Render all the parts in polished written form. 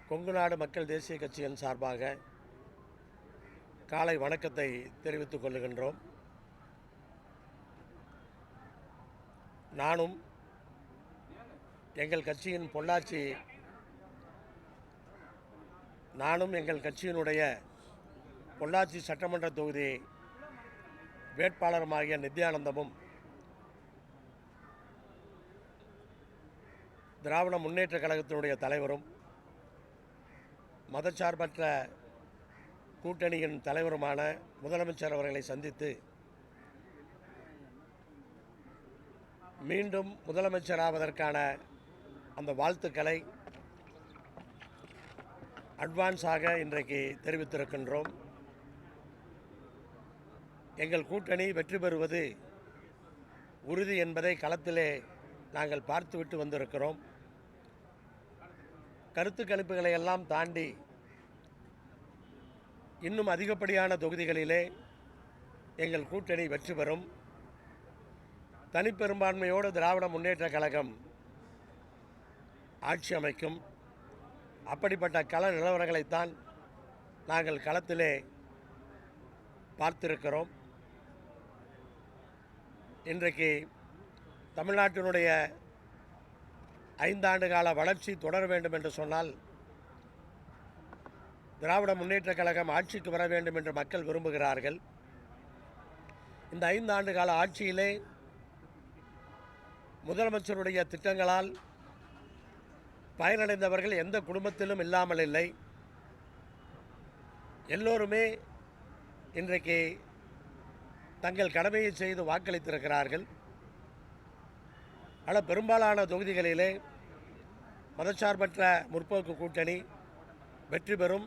கொங்குநாடு மக்கள் தேசிய கட்சியின் சார்பாக காலை வணக்கத்தை தெரிவித்துக் கொள்ளுகின்றோம். நானும் எங்கள் கட்சியினுடைய பொள்ளாச்சி சட்டமன்ற தொகுதி வேட்பாளருமாகிய நித்யானந்தமும் திராவிட முன்னேற்ற கழகத்தினுடைய தலைவரும் மதச்சார்பற்ற கூட்டணியின் தலைவருமான முதலமைச்சர் அவர்களை சந்தித்து மீண்டும் முதலமைச்சராவதற்கான அந்த வாழ்த்துக்களை அட்வான்ஸாக இன்றைக்கு தெரிவித்திருக்கின்றோம். எங்கள் கூட்டணி வெற்றி பெறுவது உறுதி என்பதை களத்திலே நாங்கள் பார்த்துவிட்டு வந்திருக்கிறோம். கருத்து கணிப்புகளை எல்லாம் தாண்டி இன்னும் அதிகப்படியான தொகுதிகளிலே எங்கள் கூட்டணி வெற்றி பெறும். தனிப்பெரும்பான்மையோடு திராவிட முன்னேற்ற கழகம் ஆட்சி அமைக்கும். அப்படிப்பட்ட கள நிலவரங்களைத்தான் நாங்கள் களத்திலே பார்த்திருக்கிறோம். இன்றைக்கு தமிழ்நாட்டினுடைய 5 ஆண்டு கால வளர்ச்சி தொடர வேண்டும் என்று சொன்னால் திராவிட முன்னேற்ற கழகம் ஆட்சிக்கு வர வேண்டும் என்று மக்கள் விரும்புகிறார்கள். இந்த 5 ஆண்டு கால ஆட்சியிலே முதலமைச்சருடைய திட்டங்களால் பயனடைந்தவர்கள் எந்த குடும்பத்திலும் இல்லாமல் இல்லை. எல்லோருமே இன்றைக்கு தங்கள் கடமையை செய்து வாக்களித்திருக்கிறார்கள். ஆனால் பெரும்பாலான தொகுதிகளிலே மதச்சார்பற்ற முற்போக்கு கூட்டணி வெற்றி பெறும்.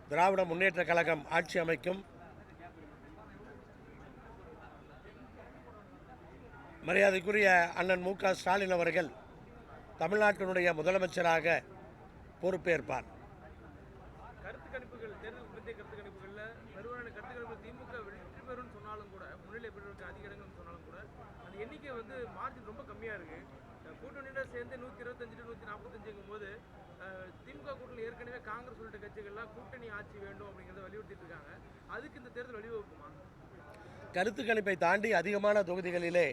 திராவிட முன்னேற்ற கழகம் ஆட்சி அமைக்கும். மரியாதைக்குரிய அண்ணன் மு.க. ஸ்டாலின் அவர்கள் தமிழ்நாட்டினுடைய முதலமைச்சராக பொறுப்பேற்பார். கருத்து கணிப்புகள், தேர்தல் முந்தைய கருத்து கணிப்புகளில் பெருவாரியான கருத்து கணிப்பு திமுக வெற்றி பெறும்னு சொன்னாலும் கூட, முன்னிலை பெறுவதற்கு அதிக இடங்கள்னு சொன்னாலும் கூட, அந்த எண்ணிக்கை மார்ஜின் ரொம்ப கம்மியாக இருக்குது. கூட்டணியோட சேர்ந்து 125 to 145 போது திமுக கூட்டணி ஏற்கனவே காங்கிரஸ் உள்ளிட்ட கட்சிகள்லாம் கூட்டணி ஆட்சி வேண்டும் அப்படிங்கிறத வலியுறுத்திட்டு இருக்காங்க. அதுக்கு இந்த தேர்தல் வழிவகுக்குமா? கருத்து கணிப்பை தாண்டி அதிகமான தொகுதிகளிலே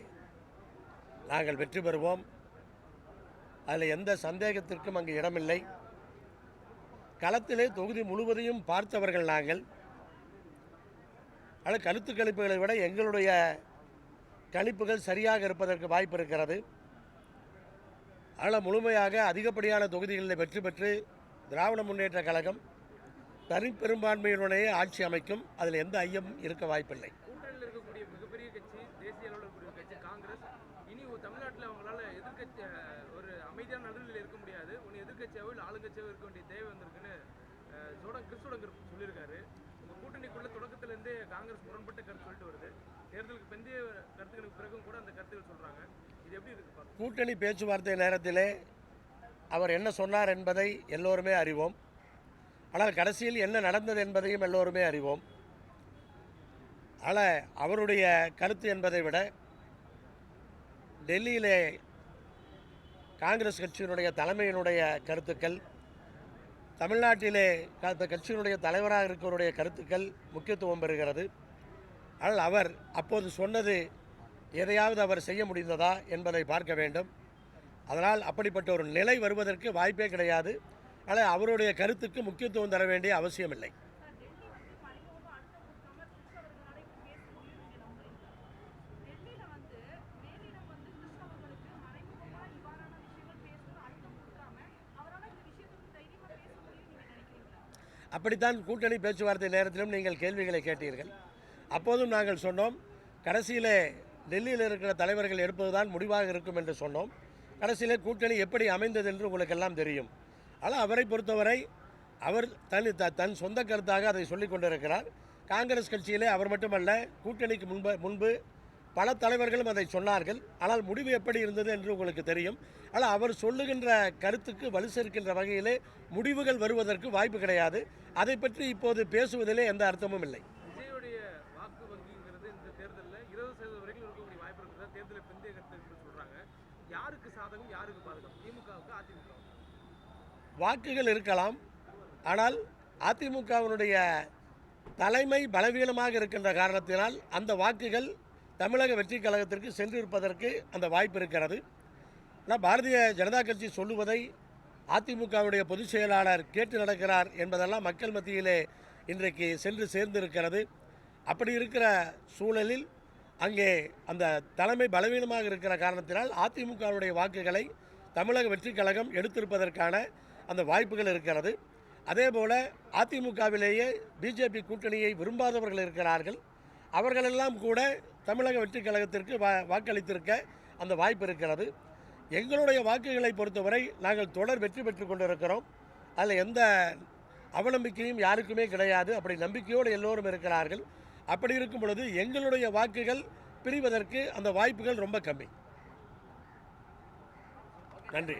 நாங்கள் வெற்றி பெறுவோம். அதில் எந்த சந்தேகத்திற்கும் அங்கு இடமில்லை. களத்திலே தொகுதி முழுவதையும் பார்த்தவர்கள் நாங்கள். ஆனால் கருத்து கணிப்புகளை விட எங்களுடைய கணிப்புகள் சரியாக இருப்பதற்கு வாய்ப்பு இருக்கிறது. அதனால் முழுமையாக அதிகப்படியான தொகுதிகளில் வெற்றி பெற்று திராவிட முன்னேற்ற கழகம் தனிப்பெரும்பான்மையினுடைய ஆட்சி அமைக்கும். அதில் எந்த ஐயம் இருக்க வாய்ப்பில்லை. கூட்டணியில் இருக்கக்கூடிய மிகப்பெரிய கட்சி, தேசிய அளவில் இருக்கக்கூடிய கட்சி காங்கிரஸ், இனி தமிழ்நாட்டில் அவங்களால எதிர்கட்சி ஒரு அமைதியான நடுநிலையில் இருக்க முடியாது. ஒன்று எதிர்கட்சியாவோ இல்லை ஆளுங்கட்சியாவோ இருக்க வேண்டிய தேவை வந்திருக்குன்னு கிறிஸ்துவ சொல்லியிருக்காரு. உங்கள் கூட்டணிக்குள்ள தொடக்கத்திலேருந்தே காங்கிரஸ் முரண்பட்ட கருத்து சொல்லிட்டு வருது. தேர்தலுக்கு பிந்தைய கருத்துக்களுக்கு பிறகும் கூட அந்த கருத்துக்கள் சொல்கிறாங்க. இது எப்படி இருக்கு? கூட்டணி பேச்சுவார்த்தை நேரத்திலே அவர் என்ன சொன்னார் என்பதை எல்லோருமே அறிவோம். ஆனால் கடைசியில் என்ன நடந்தது என்பதையும் எல்லோருமே அறிவோம். ஆனால் அவருடைய கருத்து என்பதை விட டெல்லியிலே காங்கிரஸ் கட்சியினுடைய தலைமையினுடைய கருத்துக்கள், தமிழ்நாட்டிலே அந்த கட்சியினுடைய தலைவராக இருக்கிறவருடைய கருத்துக்கள் முக்கியத்துவம் பெறுகிறது. ஆனால் அவர் அப்போது சொன்னது எதையாவது அவர் செய்ய முடிந்ததா என்பதை பார்க்க வேண்டும். அதனால் அப்படிப்பட்ட ஒரு நிலை வருவதற்கு வாய்ப்பே கிடையாது. ஆனால் அவருடைய கருத்துக்கு முக்கியத்துவம் தர வேண்டிய அவசியமில்லை. அப்படித்தான் கூட்டணி பேச்சுவார்த்தை நேரத்திலும் நீங்கள் கேள்விகளை கேட்டீர்கள். அப்போதும் நாங்கள் சொன்னோம், கடைசியிலே டெல்லியில் இருக்கிற தலைவர்கள் எடுப்பதுதான் முடிவாக இருக்கும் என்று சொன்னோம். கடைசியிலே கூட்டணி எப்படி அமைந்தது என்று உங்களுக்கெல்லாம் தெரியும். ஆனால் அவரை பொறுத்தவரை அவர் தன் சொந்த கருத்தாக அதை சொல்லிக் கொண்டிருக்கிறார். காங்கிரஸ் கட்சியிலே அவர் மட்டுமல்ல, கூட்டணிக்கு முன்பு பல தலைவர்களும் அதை சொன்னார்கள். ஆனால் முடிவு எப்படி இருந்தது என்று உங்களுக்கு தெரியும். ஆனால் அவர் சொல்லுகின்ற கருத்துக்கு வலு சேர்க்கின்ற வகையிலே முடிவுகள் வருவதற்கு வாய்ப்பு கிடையாது. அதை பற்றி இப்போது பேசுவதிலே எந்த அர்த்தமும் இல்லை. விஜயுடைய வாக்கு வங்கிங்கிறது இந்த தேர்தலில் 20% வரைக்கும் இருக்கக்கூடிய வாய்ப்பு இருக்கிறதா தேர்தலை பிந்தைய கருத்து சொல்கிறாங்க. யாருக்கு சாதகம், யாருக்கு பாதகம்? திமுகவுக்கு, அதிமுக? வாக்குகள் இருக்கலாம். ஆனால் அதிமுகவினுடைய தலைமை பலவீனமாக இருக்கின்ற காரணத்தினால் அந்த வாக்குகள் தமிழக வெற்றிக் கழகத்திற்கு சென்றிருப்பதற்கு அந்த வாய்ப்பு இருக்கிறது. ஆனால் பாரதிய ஜனதா கட்சி சொல்லுவதை அதிமுகவுடைய பொதுச் செயலாளர் கேட்டு நடக்கிறார் என்பதெல்லாம் மக்கள் மத்தியிலே இன்றைக்கு சென்று சேர்ந்திருக்கிறது. அப்படி இருக்கிற சூழலில் அங்கே அந்த தலைமை பலவீனமாக இருக்கிற காரணத்தினால் அதிமுகவுடைய வாக்குகளை தமிழக வெற்றிக் கழகம் எடுத்திருப்பதற்கான அந்த வாய்ப்புகள் இருக்கிறது. அதேபோல் அதிமுகவிலேயே பிஜேபி கூட்டணியை விரும்பாதவர்கள் இருக்கிறார்கள். அவர்களெல்லாம் கூட தமிழக வெற்றிக் கழகத்திற்கு வாக்களித்திருக்க அந்த வாய்ப்பு இருக்கிறது. எங்களுடைய வாக்குகளை பொறுத்தவரை நாங்கள் தொடர் வெற்றி பெற்று கொண்டிருக்கிறோம். அதில் எந்த அவநம்பிக்கையும் யாருக்குமே கிடையாது. அப்படி நம்பிக்கையோடு எல்லோரும் இருக்கிறார்கள். அப்படி இருக்கும் பொழுது எங்களுடைய வாக்குகள் பிரிவதற்கு அந்த வாய்ப்புகள் ரொம்ப கம்மி. நன்றி.